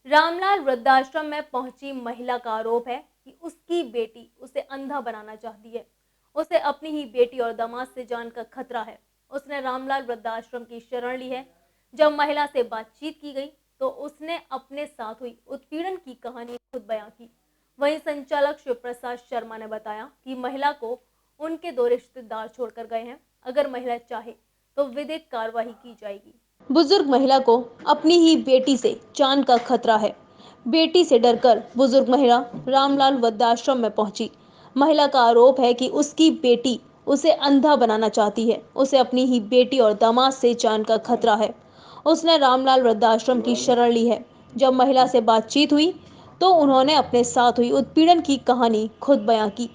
रामलाल वृद्धाश्रम में पहुंची महिला का आरोप है कि उसकी बेटी उसे अंधा बनाना चाहती है। उसे अपनी ही बेटी और दामाद से जान का खतरा है। उसने रामलाल वृद्धाश्रम की शरण ली है। जब महिला से बातचीत की गई तो उसने अपने साथ हुई उत्पीड़न की कहानी खुद बयां की। वहीं संचालक शिव प्रसाद शर्मा ने बताया कि महिला को उनके दो रिश्तेदार छोड़कर गए हैं। अगर महिला चाहे तो विधिक कार्रवाई की जाएगी। बुजुर्ग महिला को अपनी ही बेटी से जान का खतरा है। बेटी से डरकर बुजुर्ग महिला रामलाल वृद्धाश्रम में पहुंची। महिला का आरोप है कि उसकी बेटी उसे अंधा बनाना चाहती है। उसे अपनी ही बेटी और दामाद से जान का खतरा है। उसने रामलाल वृद्धाश्रम की शरण ली है। जब महिला से बातचीत हुई तो उन्होंने अपने साथ हुई उत्पीड़न की कहानी खुद बयां की।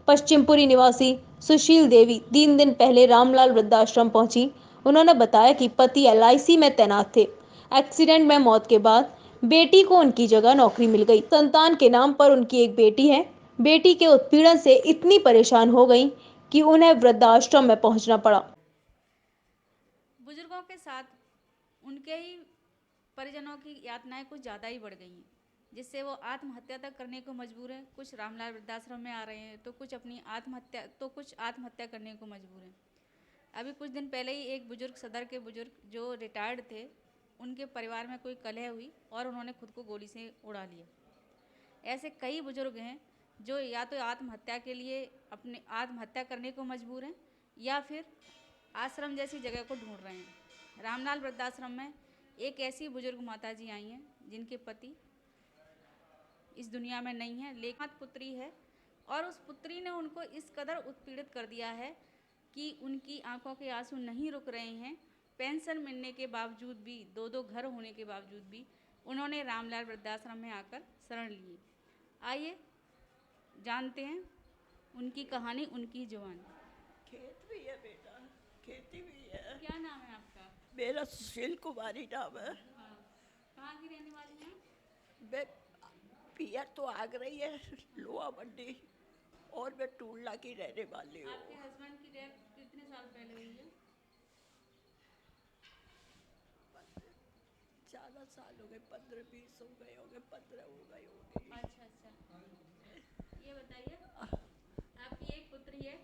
पश्चिमपुरी निवासी सुशील देवी 3 दिन पहले रामलाल वृद्धाश्रम पहुंची। उन्होंने बताया कि पति एलआईसी में तैनात थे। एक्सीडेंट में मौत के बाद बेटी को उनकी जगह नौकरी मिल गई। संतान के नाम पर उनकी एक बेटी है। बेटी के उत्पीड़न से इतनी परेशान हो गई कि उन्हें वृद्धाश्रम में पहुंचना पड़ा। बुजुर्गों के साथ उनके ही परिजनों की यातनाएं कुछ ज़्यादा ही बढ़ गई हैं, जिससे वो आत्महत्या तक करने को मजबूर हैं। कुछ रामलाल वृद्धाश्रम में आ रहे हैं तो कुछ आत्महत्या करने को मजबूर हैं। अभी कुछ दिन पहले ही एक बुजुर्ग सदर के बुजुर्ग जो रिटायर्ड थे, उनके परिवार में कोई कलह हुई और उन्होंने खुद को गोली से उड़ा लिया। ऐसे कई बुजुर्ग हैं जो या तो आत्महत्या के लिए अपने आत्महत्या करने को मजबूर हैं या फिर आश्रम जैसी जगह को ढूंढ रहे हैं। रामलाल वृद्धाश्रम में एक ऐसी बुजुर्ग माता जी आई हैं जिनके पति इस दुनिया में नहीं है, लेकिन पुत्री है और उस पुत्री ने उनको इस कदर उत्पीड़ित कर दिया है कि उनकी आंखों के आंसू नहीं रुक रहे हैं। पेंशन मिलने के बावजूद भी, दो दो घर होने के बावजूद भी उन्होंने रामलाल वृद्धाश्रम में आकर शरण ली। आइए जानते हैं उनकी कहानी, उनकी जुबानी। खेत भी है बेटा, खेती भी है। क्या नाम है आपका? मेरा सुशील कुमारी नाम है। हाँ, कहाँ की रहने वाली हैं? मैं पियर तो आगरा ही है, लोहा मंडी, और मैं टूलना की रहने वाली हूँ। आपके हस्बैंड की डेथ कितने साल पहले हुई है? 4 साल हो गए, 15-20 हो गए होंगे, 15 हो गए होंगे। अच्छा। ये बताइए, आपकी एक पुत्री है,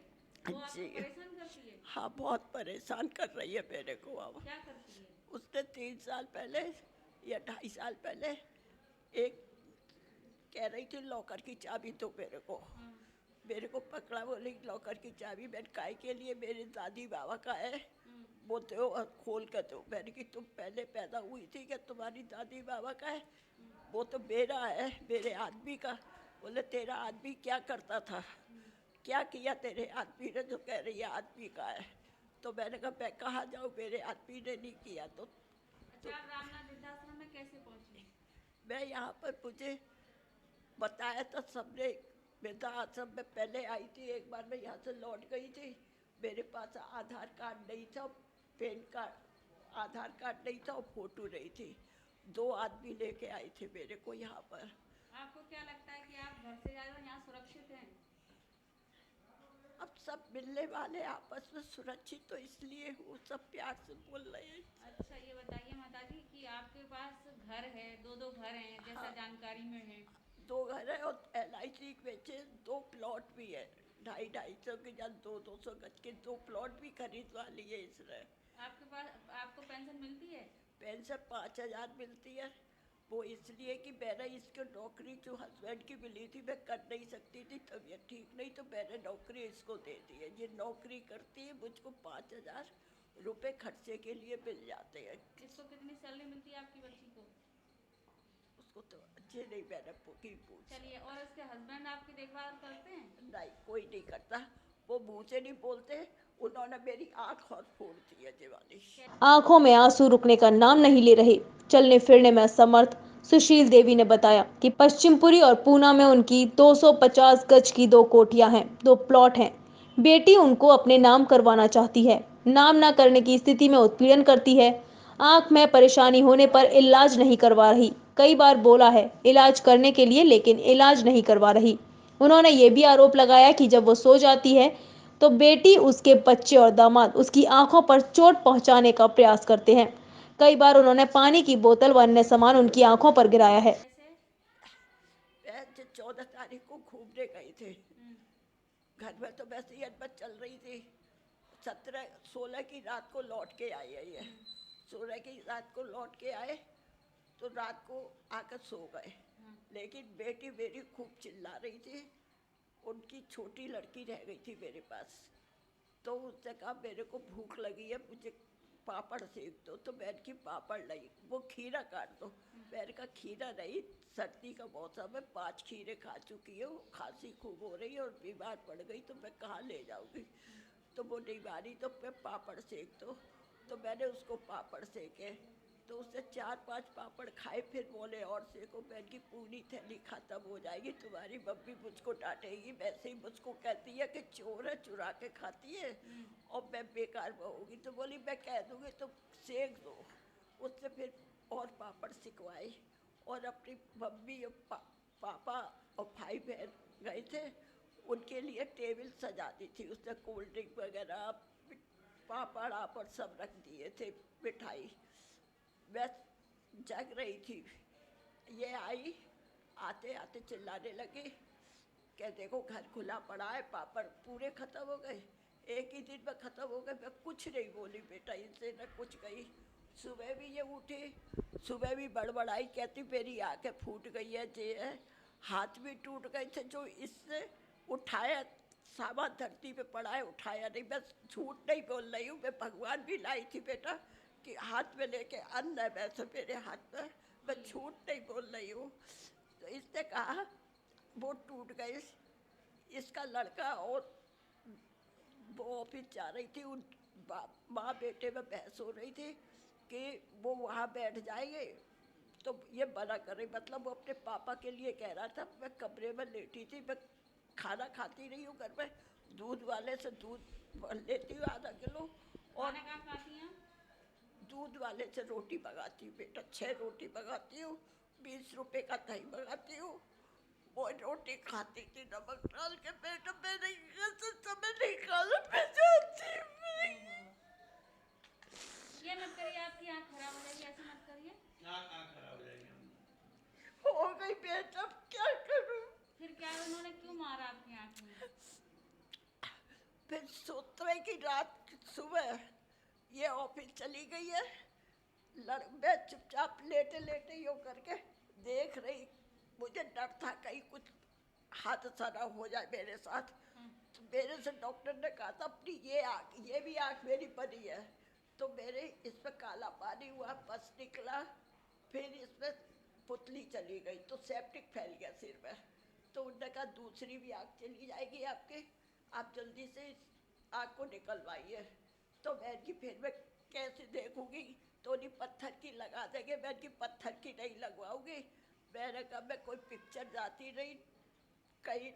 वो आपको जी परेशान करती है? हाँ, बहुत परेशान कर रही है मेरे को। अब क्या करती है? उसने 3 साल पहले या 2.5 साल पहले एक कह रही थी लॉकर की चाबी दो मेरे को। मेरे को पकड़ा, बोली लॉकर की चाबी। मैंने काय के लिए, मेरे दादी बाबा का है, वो दो और खोल कर दो। मैंने कि तुम पहले पैदा हुई थी क्या तुम्हारी दादी बाबा का है? वो तो मेरा है, मेरे आदमी का। बोले तेरा आदमी क्या करता था, क्या किया तेरे आदमी ने जो कह रही है आदमी का है? तो मैंने कहा मैं कहाँ जाऊँ, मेरे आदमी ने नहीं किया। तो आप रामलाल वृद्धाश्रम में कैसे पहुंची? मैं यहाँ पर, मुझे बताया था सबने। वृद्धा आश्रम में पहले आई थी एक बार, मैं यहाँ से लौट गई थी। मेरे पास आधार कार्ड नहीं था, पैन कार्ड, आधार कार्ड नहीं था और फोटो नहीं थी। 2 आदमी लेके आए थे मेरे को यहाँ पर। आपको क्या लगता है कि आप घर से ज़्यादा यहाँ सुरक्षित हैं? अब सब मिलने वाले आपस में सुरक्षित, तो इसलिए वो सब प्यार से बोल रहे हैं। अच्छा, ये बताइए माता जी कि आपके पास घर है, दो दो घर हैं जैसा हाँ, जानकारी में है। 2 घर है और LIC बेचे 2 प्लॉट भी है। 250-250 के या 200 गज के 2 प्लॉट भी खरीदवा लिए इसने। आपके पास आपको पेंशन मिलती है? पेंशन 5,000 मिलती है। वो इसलिए कि मैंने इसको नौकरी जो हस्बैंड की मिली थी मैं कर नहीं सकती थी, तबीयत ठीक नहीं, तो मैंने नौकरी इसको दे दी है। ये नौकरी करती है, मुझको 5,000 रुपये खर्चे के लिए मिल जाते हैं। इसको कितनी सैलरी मिलती है आपकी बच्ची को? उसको तो अच्छे नहीं, मैंने पूछ। चलिए, और इसके हस्बैंड आपकी देखभाल करते हैं? नहीं, कोई नहीं करता। वो मुँह से नहीं बोलते। उन्होंने मेरी आँख और फोड़ दी है दीवानी। आंखों में आंसू रुकने का नाम नहीं ले रहे। चलने फिरने में असमर्थ सुशील देवी ने बताया कि पश्चिमपुरी और पूना में उनकी 250 गज की 2 कोठियां हैं, 2 प्लॉट हैं। बेटी उनको अपने नाम करवाना चाहती है। नाम ना करने की स्थिति में उत्पीड़न करती है। आंख में परेशानी होने पर इलाज नहीं करवा रही। कई बार बोला है इलाज करने के लिए, लेकिन इलाज नहीं करवा रही। उन्होंने ये भी आरोप लगाया कि जब वो सो जाती है तो बेटी, उसके बच्चे और दामाद उसकी आंखों पर चोट पहुंचाने का प्रयास करते हैं। कई बार उन्होंने पानी की बोतल व अन्य सामान उनकी आंखों पर गिराया है। वह जो 14 तारीख को घूमने गए थे, घर में तो वैसे ही अनबन चल रही थी। 16 की रात को लौट के आई है ये। 16 की रात को लौट के आए तो रात को आकर सो गए। लेकिन बेटी मेरी खूब चिल्ला रही थी। उनकी छोटी लड़की रह गई थी मेरे पास, तो उसने कहा मेरे को भूख लगी है, मुझे पापड़ सेक दो। तो मैंने की पापड़ लाई, वो खीरा काट दो। मैंने का खीरा नहीं, सर्दी का मौसम है, 5 खीरे खा चुकी है, खांसी खूब हो रही है और बीमार पड़ गई, तो मैं कहाँ ले जाऊँगी। तो वो नहीं मानी, तो मैं पापड़ सेक दो। तो मैंने उसको पापड़ सेके, तो उसने 4-5 पापड़ खाए। फिर बोले और सेको। मैंने की पूरी थैली खत्म हो जाएगी, तुम्हारी मम्मी मुझको डांटेगी। वैसे ही मुझको कहती है कि चोर है, चुरा के खाती है और मैं बेकार होगी। तो बोली मैं कह दूँगी तो सेक दो। उससे फिर और पापड़ सिकवाए और अपनी मम्मी और पापा और भाई बहन गए थे, उनके लिए टेबल सजा दी थी। उसने कोल्ड ड्रिंक वगैरह, पापड़ आपड़ सब रख दिए थे, मिठाई। मैं जग रही थी, ये आई, आते आते चिल्लाने लगी कि देखो घर खुला पड़ा है, पापड़ पूरे ख़त्म हो गए, एक ही दिन में ख़त्म हो गए। मैं कुछ नहीं बोली बेटा इनसे, न कुछ कही। सुबह भी ये उठी, सुबह भी बड़बड़ाई, कहती मेरी आंखें फूट गई है, जे है, हाथ भी टूट गए थे जो इससे उठाया सामान धरती पे पड़ा है, उठाया नहीं। मैं झूठ नहीं बोल रही हूँ, मैं भगवान भी लाई थी बेटा कि हाथ में लेके अन्न है वैसे मेरे हाथ में, मैं झूठ नहीं बोल रही हूँ। तो इसने कहा वो टूट गए। इसका लड़का और वो ऑफिस जा रही थी, उन माँ बेटे में बहस हो रही थी कि वो वहाँ बैठ जाएंगे, तो ये मना कर रही। मतलब वो अपने पापा के लिए कह रहा था। मैं कमरे में लेटी थी, मैं खाना खाती रही हूँ घर में, दूध वाले से दूध लेती हूँ आधा किलो, और खाना कहाँ खाती हैं? दूध वाले से रोटी मंगाती हूँ बेटा, 6 रोटी मंगाती हूँ, 20 रुपए का दही मंगाती हूँ। वो रोटी खाती थी नमक डाल के बेटा, मैंने समय नहीं खाना, मैं जानती हूँ। ये मत करिए, आपकी आँख खराब हो जाएगी, ऐसे मत करिए। हो गई बेटा, अब क्या करूँ। फिर क्या उन्होंने क्यों मारा आपकी आँख में? फिर 17 की रात सुबह ये ऑफिस चली गई है। मैं चुपचाप लेटे लेटे यूँ करके देख रही। मुझे डर था कहीं कुछ हादसा ना हो जाए मेरे साथ। तो मेरे से डॉक्टर ने कहा था अपनी ये भी आँख मेरी बनी है, तो मेरे इसमें काला पानी हुआ, पस निकला, फिर इसमें पुतली चली गई, तो सेप्टिक फैल गया सिर में। तो उन्होंने कहा दूसरी भी आँख चली जाएगी आपकी, आप जल्दी से इस आँख को निकलवाइए। तो मैं कि फिर मैं कैसे देखूंगी, तो नहीं पत्थर की लगा देंगे। मैं कि पत्थर की नहीं लगवाऊंगी। मैंने कहा मैं कोई पिक्चर जाती नहीं, कहीं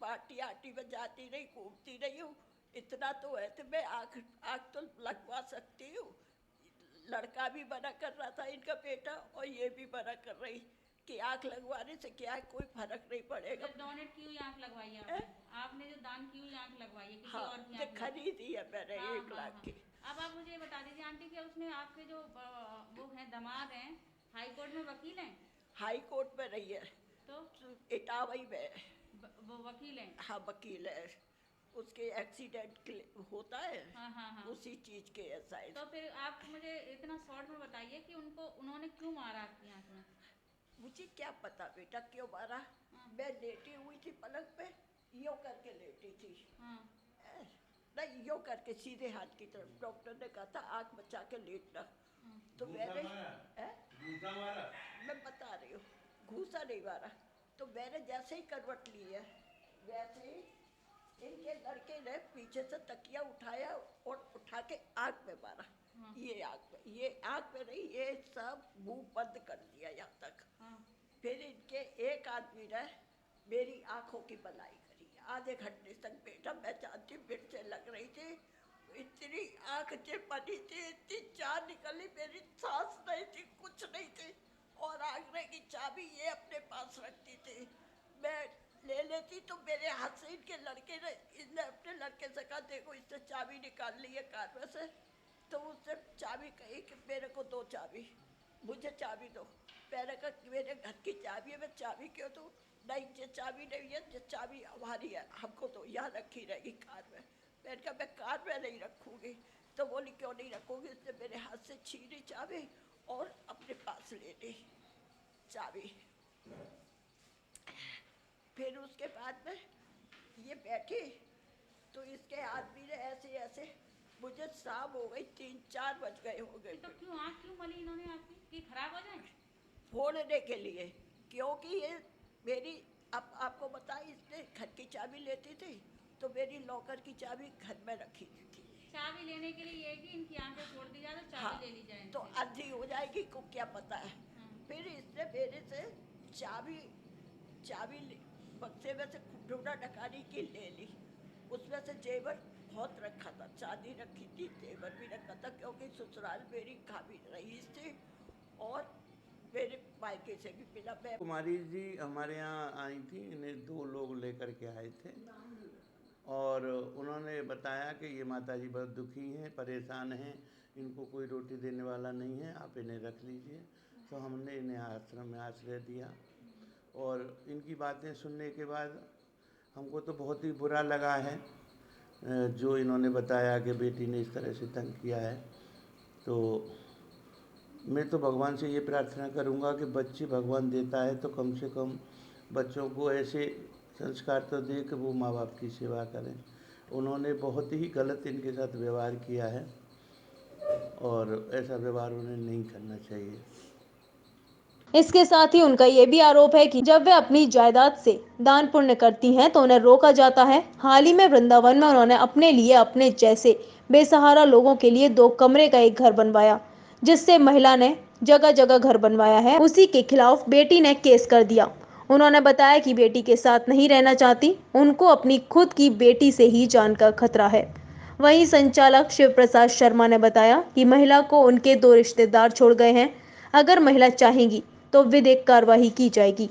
पार्टी आर्टी में जाती नहीं, घूमती नहीं हूँ, इतना तो है तो मैं आँख तो लगवा सकती हूँ। लड़का भी मना कर रहा था इनका बेटा, और ये भी मना कर रही कि आँख लगवाने से क्या है, कोई फर्क नहीं पड़ेगा। तो डोनेट की हुई आँख लगवाई है आपने? आपने जो दान की हुई आँख लगवाई है किसी हाँ, और की ये आँख? खरीदी है मैंने हाँ, 1 हाँ, लाख हाँ। की। अब आप मुझे ये बता दीजिए आंटी कि उसमें आपके जो वो हैं दामाद हैं, हाई कोर्ट में वकील हैं? हाई कोर्ट में रही है, तो इटावा में। वो वकील हैं? हाँ वकील है, उसके एक्सीडेंट होता है, हाँ, हाँ, हाँ। उसी चीज के है शायद। तो फिर आप मुझे इतना शॉर्ट में बताइए कि उन्होंने क्यों मारा आपकी आँख में? मुझे क्या पता बेटा क्यों मारा। मैं लेटी हुई थी पलंग पे, यूँ करके लेटी थी। हाँ। नहीं, यूँ करके सीधे हाथ की तरफ। डॉक्टर ने कहा था आँख बचा के लेटना। तो मैंने मैं बता रही हूँ, घूसा नहीं मारा। तो मैंने जैसे ही करवट ली है, वैसे ही इनके लड़के ने पीछे से तकिया उठाया और उठा के आँख में मारा। ये आँख में, ये आँख में नहीं, ये सब मुंह बंद कर दिया यहाँ तक। फिर इनके एक आदमी ने मेरी आंखों की बनाई करी आधे घंटे तक बेटा। मैं जानती मिर्चें लग रही थी, इतनी आँख से बनी थी, इतनी जान निकली, मेरी सांस नहीं थी, कुछ नहीं थी। और आगरे की चाबी ये अपने पास रखती थी, मैं ले लेती तो मेरे हाथ से इनके लड़के ने, इनने अपने लड़के से कहा देखो इससे चाबी निकाल ली है कार में से, तो उससे चाबी कही कि मेरे को दो चाबी, मुझे चाबी दो। मैंने कहा मेरे घर की चाबी है, मैं चाबी क्यों दूँ? नहीं, ये चाबी नहीं है, ये चाबी हमारी है, हमको तो यहाँ रखी रहेगी कार में। मैंने कहा मैं कार में नहीं रखूँगी। तो बोली क्यों नहीं रखूँगी? उसने मेरे हाथ से छीनी चाबी और अपने पास ले ली चाबी। फिर उसके बाद में ये बैठी तो इसके आदमी ने ऐसे ऐसे, मुझे शाम हो गई, 3-4 बज गए हो गए तो क्यों आँख क्यों मली इन्होंने आपकी कि खराब हो जाए? फोड़ने के लिए, क्योंकि ये मेरी, अब आपको बताएं, इसने घर की चाबी लेती थी तो मेरी लॉकर की चाबी घर में रखी थी। चाबी लेने के लिए ये कि इनकी आंखें फोड़ दी जाए तो चाबी हाँ, ले ली जाए तो इनसे। अंधी हो जाएगी को क्या पता है। फिर इसने मेरे से चाबी बक्से में से ढूंढा ढकानी की ले ली। उसमें से जेवर बहुत रखा था, चांदी रखी थी, जेवर भी रखा था, क्योंकि ससुराल मेरी काफी रईस थी और मेरे मायके से भी मिला। मैं कुमारी जी हमारे यहाँ आई थी, इन्हें 2 लोग लेकर के आए थे और उन्होंने बताया कि ये माताजी बहुत दुखी हैं, परेशान हैं, इनको कोई रोटी देने वाला नहीं है, आप इन्हें रख लीजिए। तो हमने इन्हें आश्रम में आश्रय दिया और इनकी बातें सुनने के बाद हमको तो बहुत ही बुरा लगा है जो इन्होंने बताया कि बेटी ने इस तरह से तंग किया है। तो मैं तो भगवान से ये प्रार्थना करूँगा कि बच्चे भगवान देता है तो कम से कम बच्चों को ऐसे संस्कार तो दे कि वो माँ बाप की सेवा करें। उन्होंने बहुत ही गलत इनके साथ व्यवहार किया है और ऐसा व्यवहार उन्हें नहीं करना चाहिए। इसके साथ ही उनका ये भी आरोप है कि जब वे अपनी जायदाद से दान पुण्य करती हैं तो उन्हें रोका जाता है। हाल ही में वृंदावन में उन्होंने अपने लिए अपने जैसे बेसहारा लोगों के लिए 2 कमरे का एक घर बनवाया, जिससे महिला ने जगह जगह घर बनवाया है। उसी के खिलाफ बेटी ने केस कर दिया। उन्होंने बताया कि बेटी के साथ नहीं रहना चाहती, उनको अपनी खुद की बेटी से ही जान का खतरा है। वहीं संचालक शिव प्रसाद शर्मा ने बताया कि महिला को उनके 2 रिश्तेदार छोड़ गए हैं। अगर महिला चाहेंगी तो विधिक कार्रवाई की जाएगी।